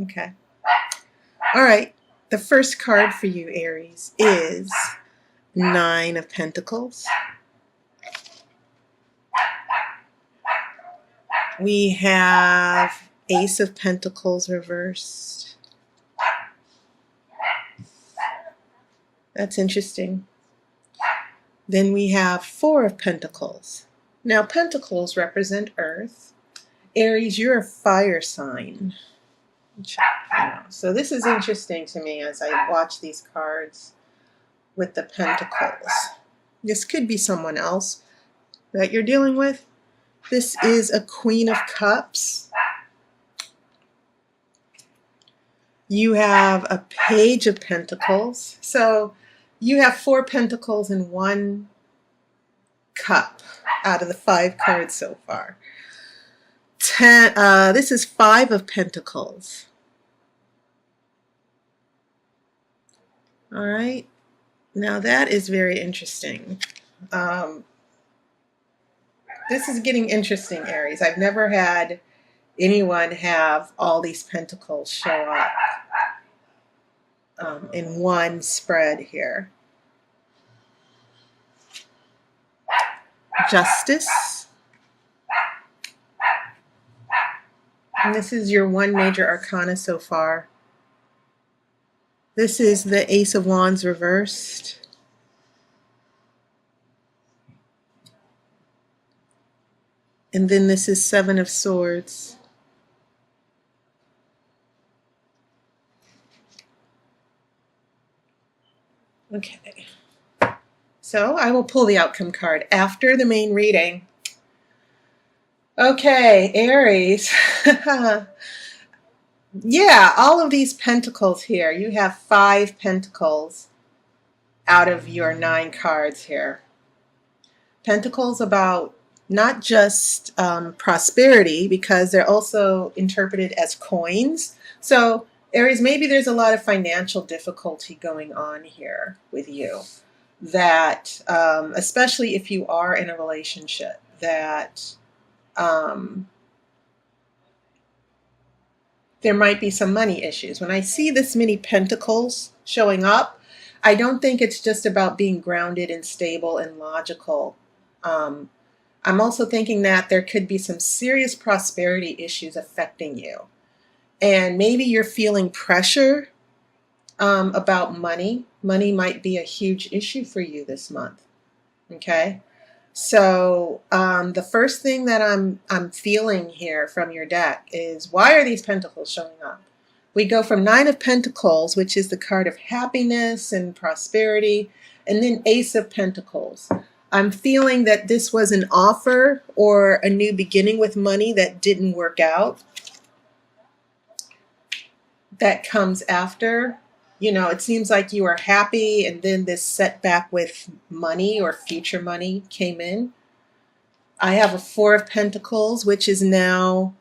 Okay. All right. The first card for you, Aries, is Nine of Pentacles. We have Ace of Pentacles reversed. That's interesting. Then we have Four of Pentacles. Now, Pentacles represent Earth. Aries, you're a fire sign. So this is interesting to me as I watch these cards with the Pentacles. This could be someone else that you're dealing with. This is a Queen of Cups. You have a Page of Pentacles. So you have 4 pentacles and 1 cup out of the 5 cards so far. This is 5 of Pentacles. All right. Now that is very interesting. This is getting interesting, Aries. I've never had anyone have all these pentacles show up in one spread here. Justice. And this is your one major arcana so far. This is the Ace of Wands reversed. And then this is Seven of Swords. Okay. So I will pull the outcome card after the main reading. Okay, Aries. Yeah, all of these pentacles here. You have 5 pentacles out of your 9 cards here. Pentacles about not just prosperity, because they're also interpreted as coins. So Aries, maybe there's a lot of financial difficulty going on here with you. That, especially if you are in a relationship, that there might be some money issues. When I see this many pentacles showing up, I don't think it's just about being grounded and stable and logical. I'm also thinking that there could be some serious prosperity issues affecting you. And maybe you're feeling pressure about money. Money might be a huge issue for you this month. Okay? So the first thing that I'm feeling here from your deck is, why are these pentacles showing up? We go from 9 of Pentacles, which is the card of happiness and prosperity, and then Ace of Pentacles. I'm feeling that this was an offer or a new beginning with money that didn't work out. That comes after. You know, it seems like you are happy, and then this setback with money or future money came in. I have a 4 of Pentacles, which is now,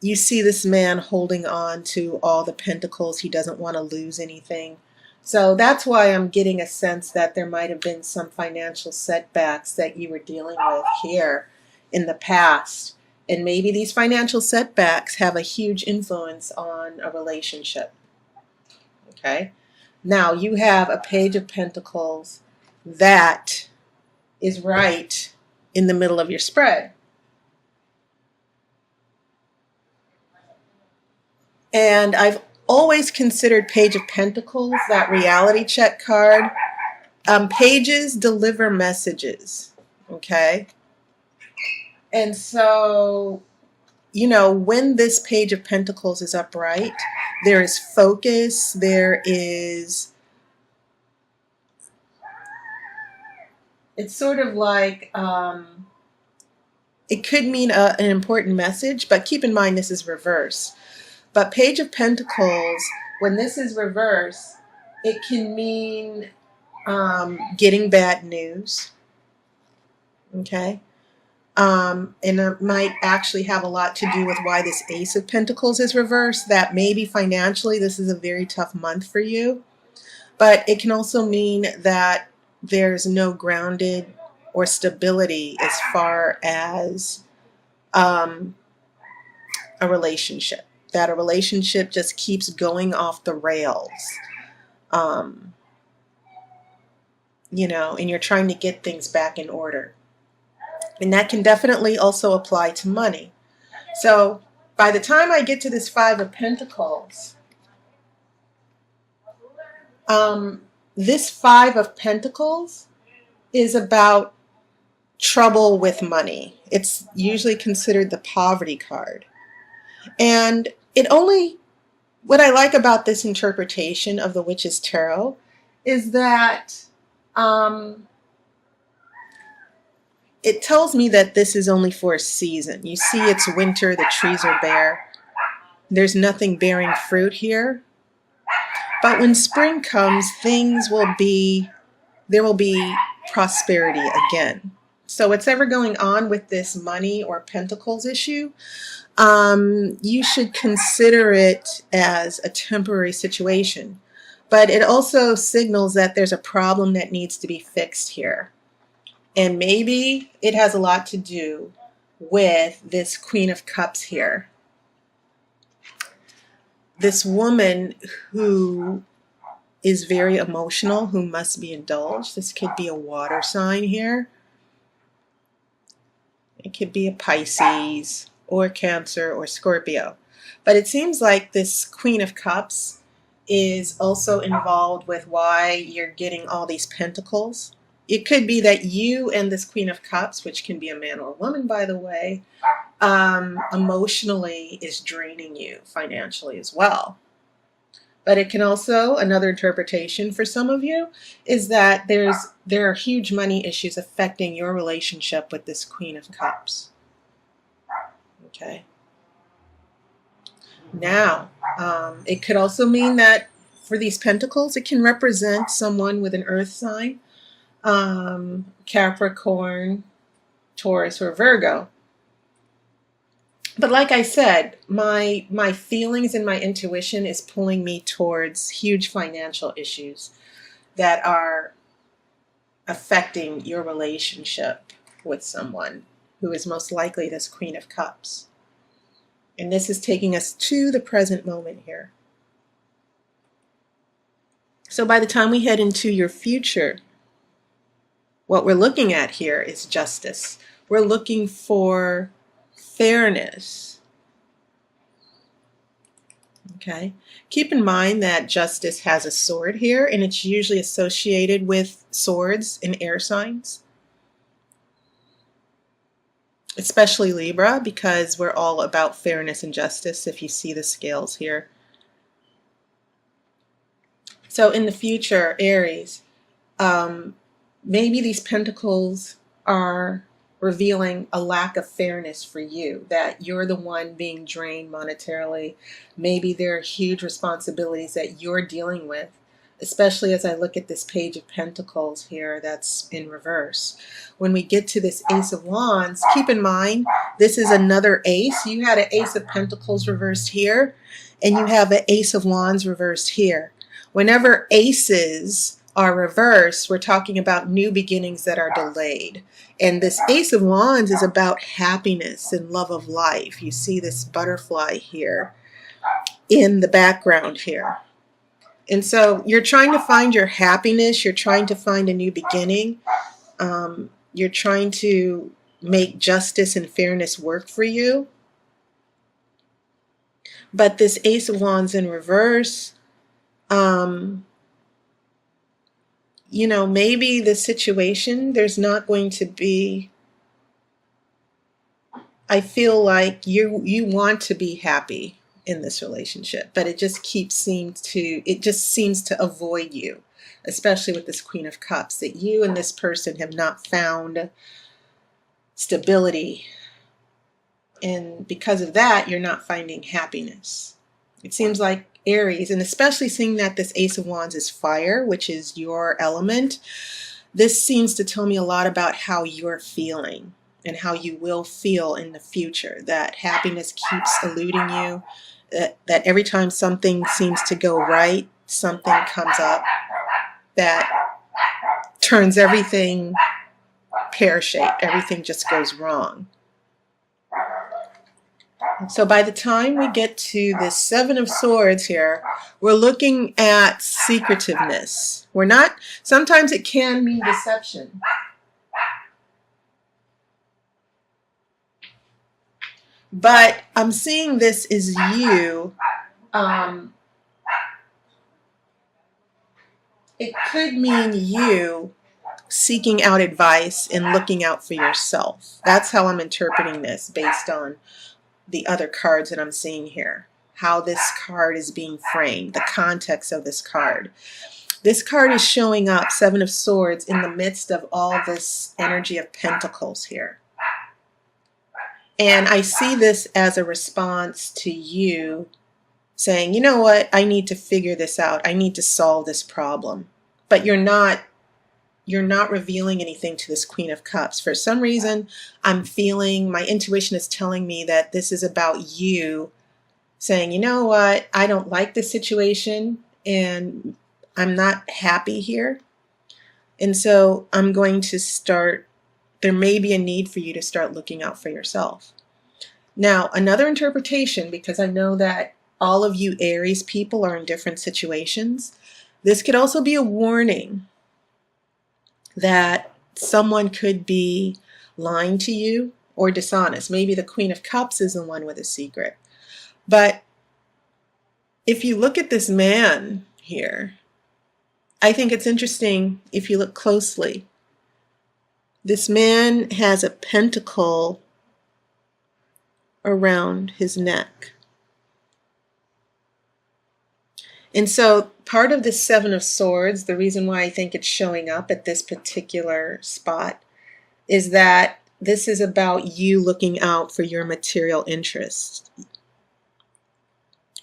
you see this man holding on to all the pentacles. He doesn't want to lose anything. So that's why I'm getting a sense that there might have been some financial setbacks that you were dealing with here in the past. And maybe these financial setbacks have a huge influence on a relationship. Okay. Now you have a Page of Pentacles that is right in the middle of your spread. And I've always considered Page of Pentacles, that reality check card. Pages deliver messages. Okay. And so, you know, when this Page of Pentacles is upright, there is focus, there is, it's sort of like, it could mean an important message, but keep in mind this is reverse. But Page of Pentacles, when this is reverse, it can mean getting bad news. Okay. And it might actually have a lot to do with why this Ace of Pentacles is reversed, that maybe financially this is a very tough month for you. But it can also mean that there's no grounded or stability as far as a relationship, that a relationship just keeps going off the rails. Um, and you're trying to get things back in order. And that can definitely also apply to money. So by the time I get to this Five of Pentacles, this Five of Pentacles is about trouble with money. It's usually considered the poverty card. And what I like about this interpretation of the Witch's Tarot is that it tells me that this is only for a season. You see, it's winter, the trees are bare. There's nothing bearing fruit here. But when spring comes, there will be prosperity again. So what's going on with this money or pentacles issue, you should consider it as a temporary situation. But it also signals that there's a problem that needs to be fixed here. And maybe it has a lot to do with this Queen of Cups here. This woman who is very emotional, who must be indulged. This could be a water sign here. It could be a Pisces or Cancer or Scorpio. But it seems like this Queen of Cups is also involved with why you're getting all these pentacles. It could be that you and this Queen of Cups, which can be a man or a woman, by the way, emotionally is draining you financially as well. But it can also, another interpretation for some of you, is that there are huge money issues affecting your relationship with this Queen of Cups. Okay. Now, it could also mean that for these pentacles, it can represent someone with an earth sign, Capricorn, Taurus, or Virgo. But like I said, my feelings and my intuition is pulling me towards huge financial issues that are affecting your relationship with someone who is most likely this Queen of Cups. And this is taking us to the present moment here. So by the time we head into your future, what we're looking at here is justice. We're looking for fairness. Okay. Keep in mind that justice has a sword here, and it's usually associated with swords in air signs, especially Libra, because we're all about fairness and justice if you see the scales here. So in the future, Aries, maybe these pentacles are revealing a lack of fairness for you, that you're the one being drained monetarily. Maybe there are huge responsibilities that you're dealing with, especially as I look at this Page of Pentacles here that's in reverse. When we get to this Ace of Wands, keep in mind, this is another ace. You had an Ace of Pentacles reversed here, and you have an Ace of Wands reversed here. Whenever aces are reversed, we're talking about new beginnings that are delayed. And this Ace of Wands is about happiness and love of life. You see this butterfly here in the background here. And so you're trying to find your happiness. You're trying to find a new beginning. You're trying to make justice and fairness work for you. But this Ace of Wands in reverse, maybe the situation, there's not going to be, I feel like you want to be happy in this relationship, but it just seems to avoid you, especially with this Queen of Cups, that you and this person have not found stability. And because of that, you're not finding happiness. It seems like Aries, and especially seeing that this Ace of Wands is fire, which is your element, this seems to tell me a lot about how you're feeling and how you will feel in the future, that happiness keeps eluding you, that every time something seems to go right, something comes up that turns everything pear-shaped, everything just goes wrong. So by the time we get to this Seven of Swords here, we're looking at secretiveness. We're not, sometimes it can mean deception. But I'm seeing this as you. It could mean you seeking out advice and looking out for yourself. That's how I'm interpreting this based on the other cards that I'm seeing here. How this card is being framed, the context of this card. This card is showing up, Seven of Swords, in the midst of all this energy of Pentacles here. And I see this as a response to you saying, you know what, I need to figure this out. I need to solve this problem. But you're not revealing anything to this Queen of Cups. For some reason, I'm feeling, my intuition is telling me that this is about you saying, you know what, I don't like this situation and I'm not happy here. And so I'm going to start, there may be a need for you to start looking out for yourself. Now, another interpretation, because I know that all of you Aries people are in different situations, this could also be a warning that someone could be lying to you or dishonest. Maybe the Queen of Cups is the one with a secret. But if you look at this man here, I think it's interesting if you look closely. This man has a pentacle around his neck. And so part of this Seven of Swords, the reason why I think it's showing up at this particular spot, is that this is about you looking out for your material interests.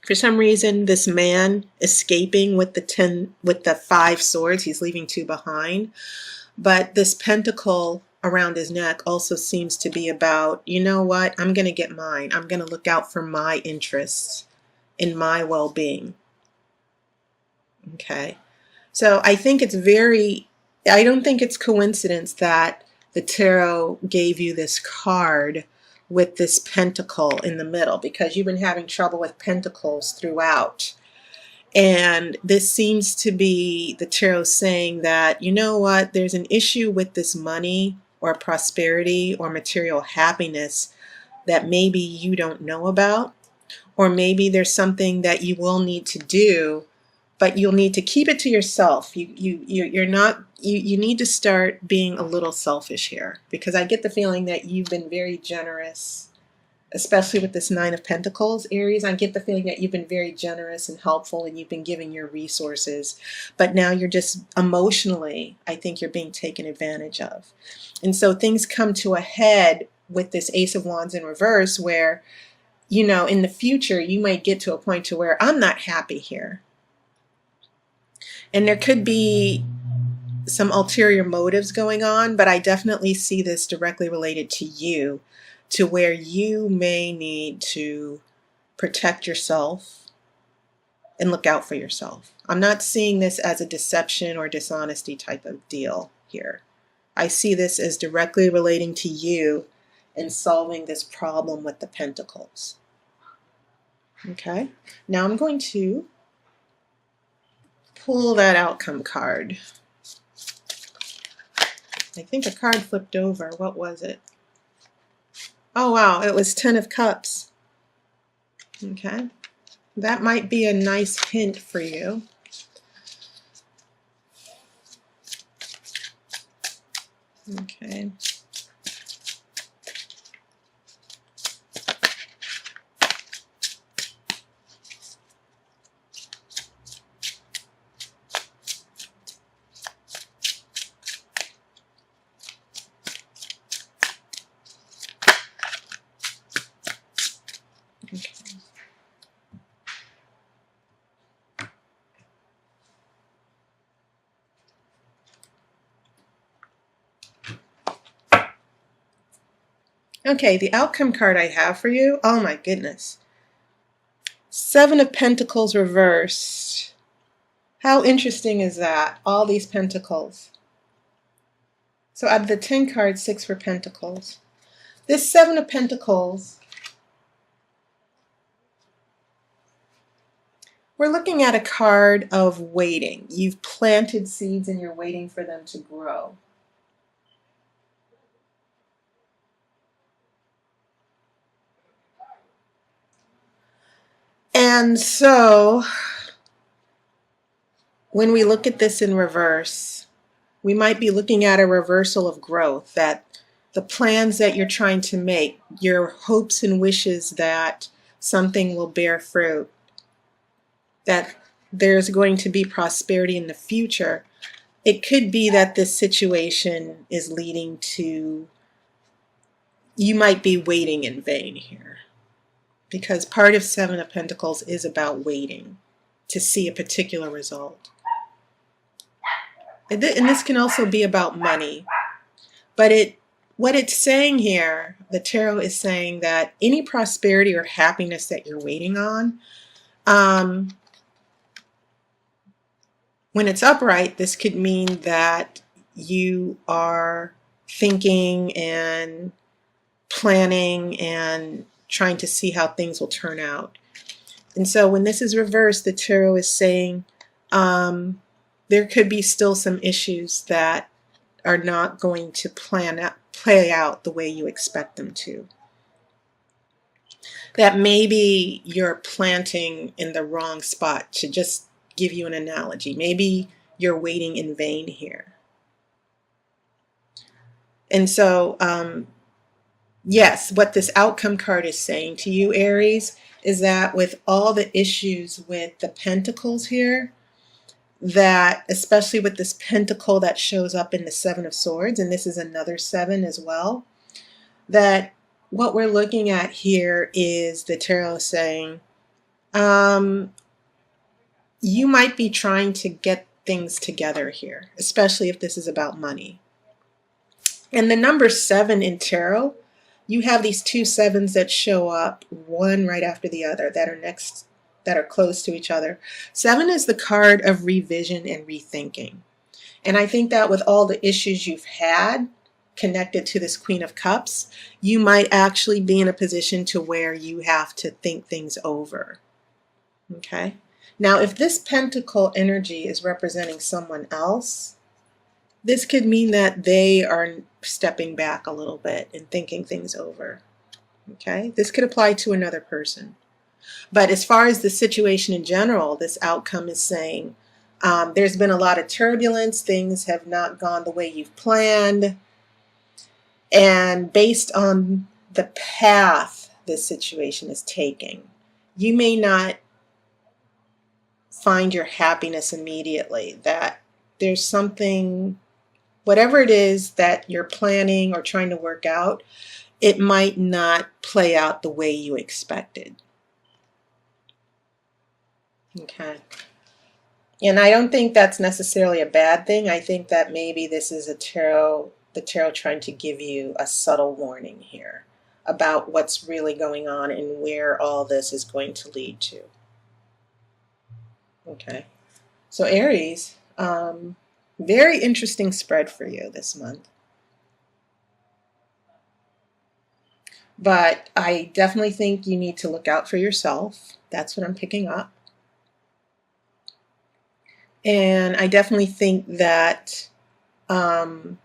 For some reason, this man escaping with the 5 swords, he's leaving 2 behind. But this pentacle around his neck also seems to be about, you know what, I'm going to get mine. I'm going to look out for my interests and my well-being. Okay. So I think it's I don't think it's coincidence that the tarot gave you this card with this pentacle in the middle, because you've been having trouble with pentacles throughout. And this seems to be the tarot saying that, you know what, there's an issue with this money or prosperity or material happiness that maybe you don't know about, or maybe there's something that you will need to do, but you'll need to keep it to yourself. You need to start being a little selfish here, because I get the feeling that you've been very generous, especially with this 9 of Pentacles, Aries. I get the feeling that you've been very generous and helpful and you've been giving your resources, but now you're just emotionally, I think you're being taken advantage of. And so things come to a head with this Ace of Wands in reverse where, you know, in the future, you might get to a point to where I'm not happy here. And there could be some ulterior motives going on, but I definitely see this directly related to you, to where you may need to protect yourself and look out for yourself. I'm not seeing this as a deception or dishonesty type of deal here. I see this as directly relating to you and solving this problem with the pentacles. Okay, now I'm going to pull that outcome card. I think a card flipped over. What was it? Oh, wow. It was 10 of Cups. Okay. That might be a nice hint for you. Okay. Okay, the outcome card I have for you, oh my goodness. 7 of Pentacles reversed. How interesting is that? All these pentacles. So out of the 10 cards, 6 were Pentacles. This 7 of Pentacles We're looking at a card of waiting. You've planted seeds and you're waiting for them to grow. And so when we look at this in reverse, we might be looking at a reversal of growth, that the plans that you're trying to make, your hopes and wishes that something will bear fruit, that there's going to be prosperity in the future. It could be that this situation is leading to, you might be waiting in vain here, because part of Seven of Pentacles is about waiting to see a particular result. And this can also be about money. But what it's saying here, the tarot is saying that any prosperity or happiness that you're waiting on, when it's upright, this could mean that you are thinking and planning and trying to see how things will turn out. And so when this is reversed, the tarot is saying there could be still some issues that are not going to play out the way you expect them to. That maybe you're planting in the wrong spot. To just give you an analogy, maybe you're waiting in vain here. And so, yes, what this outcome card is saying to you, Aries, is that with all the issues with the pentacles here, that especially with this pentacle that shows up in the Seven of Swords, and this is another seven as well, that what we're looking at here is the tarot saying you might be trying to get things together here, especially if this is about money. And the number 7 in tarot, you have these two sevens that show up, one right after the other, that are close to each other. 7 is the card of revision and rethinking. And I think that with all the issues you've had connected to this Queen of Cups, you might actually be in a position to where you have to think things over. Okay? Now, if this pentacle energy is representing someone else, this could mean that they are stepping back a little bit and thinking things over. Okay? This could apply to another person. But as far as the situation in general, this outcome is saying there's been a lot of turbulence. Things have not gone the way you've planned. And based on the path this situation is taking, you may not find your happiness immediately. That there's something, whatever it is that you're planning or trying to work out, it might not play out the way you expected. Okay. And I don't think that's necessarily a bad thing. I think that maybe this is the tarot trying to give you a subtle warning here about what's really going on and where all this is going to lead to. Okay. So Aries, very interesting spread for you this month. But I definitely think you need to look out for yourself. That's what I'm picking up. And I definitely think that in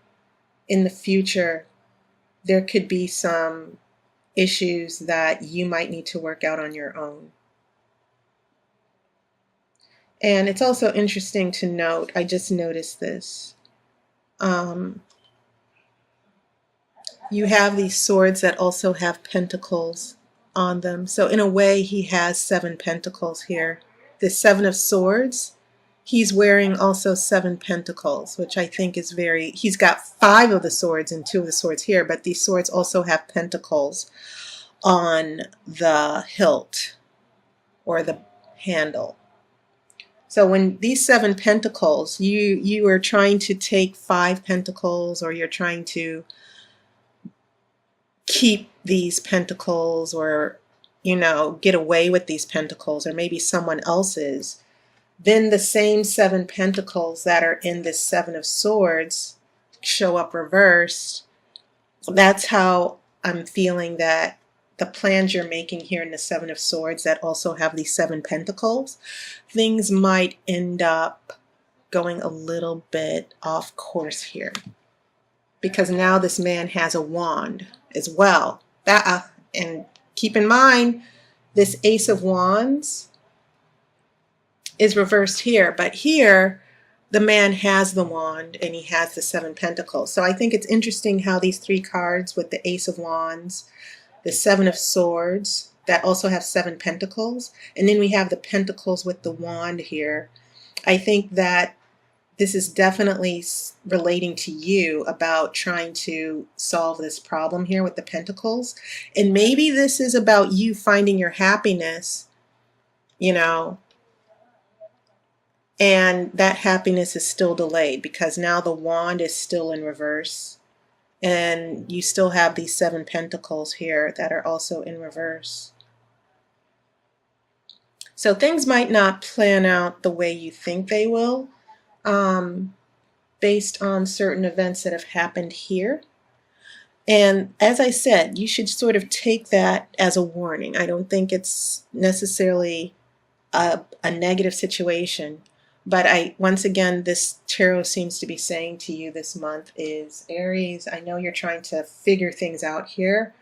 the future, there could be some issues that you might need to work out on your own. And it's also interesting to note, I just noticed this. You have these swords that also have pentacles on them. So in a way, he has 7 pentacles here. The 7 of Swords, he's wearing also 7 pentacles, which I think is very, he's got 5 of the swords and 2 of the swords here, but these swords also have pentacles on the hilt or the handle. So when these 7 pentacles, you are trying to take 5 pentacles, or you're trying to keep these pentacles, or, you know, get away with these pentacles, or maybe someone else's, then the same 7 pentacles that are in this 7 of Swords show up reversed. That's how I'm feeling that the plans you're making here in the Seven of Swords that also have these Seven Pentacles, things might end up going a little bit off course here. Because now this man has a wand as well. And keep in mind, this Ace of Wands is reversed here, but here the man has the wand and he has the Seven Pentacles. So I think it's interesting how these three cards with the Ace of Wands, the Seven of Swords that also have Seven Pentacles, and then we have the Pentacles with the wand here. I think that this is definitely relating to you about trying to solve this problem here with the Pentacles. And maybe this is about you finding your happiness, you know, and that happiness is still delayed because now the wand is still in reverse. And you still have these Seven Pentacles here that are also in reverse. So things might not plan out the way you think they will, based on certain events that have happened here. And as I said, you should sort of take that as a warning. I don't think it's necessarily a negative situation. But once again, this tarot seems to be saying to you this month is, Aries, I know you're trying to figure things out here,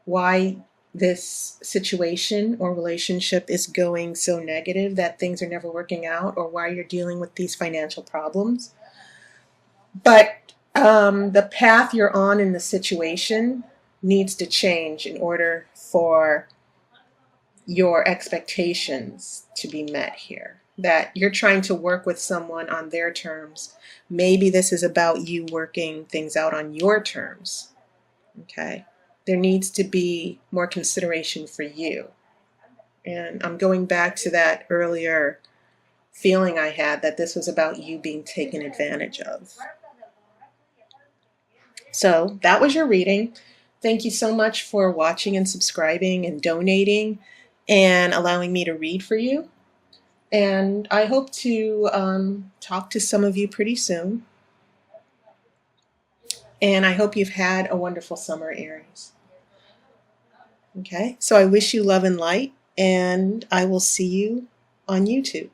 why this situation or relationship is going so negative that things are never working out, or why you're dealing with these financial problems. But the path you're on in the situation needs to change in order for your expectations to be met here. That you're trying to work with someone on their terms. Maybe this is about you working things out on your terms. Okay? There needs to be more consideration for you. And I'm going back to that earlier feeling I had that this was about you being taken advantage of. So that was your reading. Thank you so much for watching and subscribing and donating and allowing me to read for you. And I hope to talk to some of you pretty soon. And I hope you've had a wonderful summer, Aries. Okay, so I wish you love and light, and I will see you on YouTube.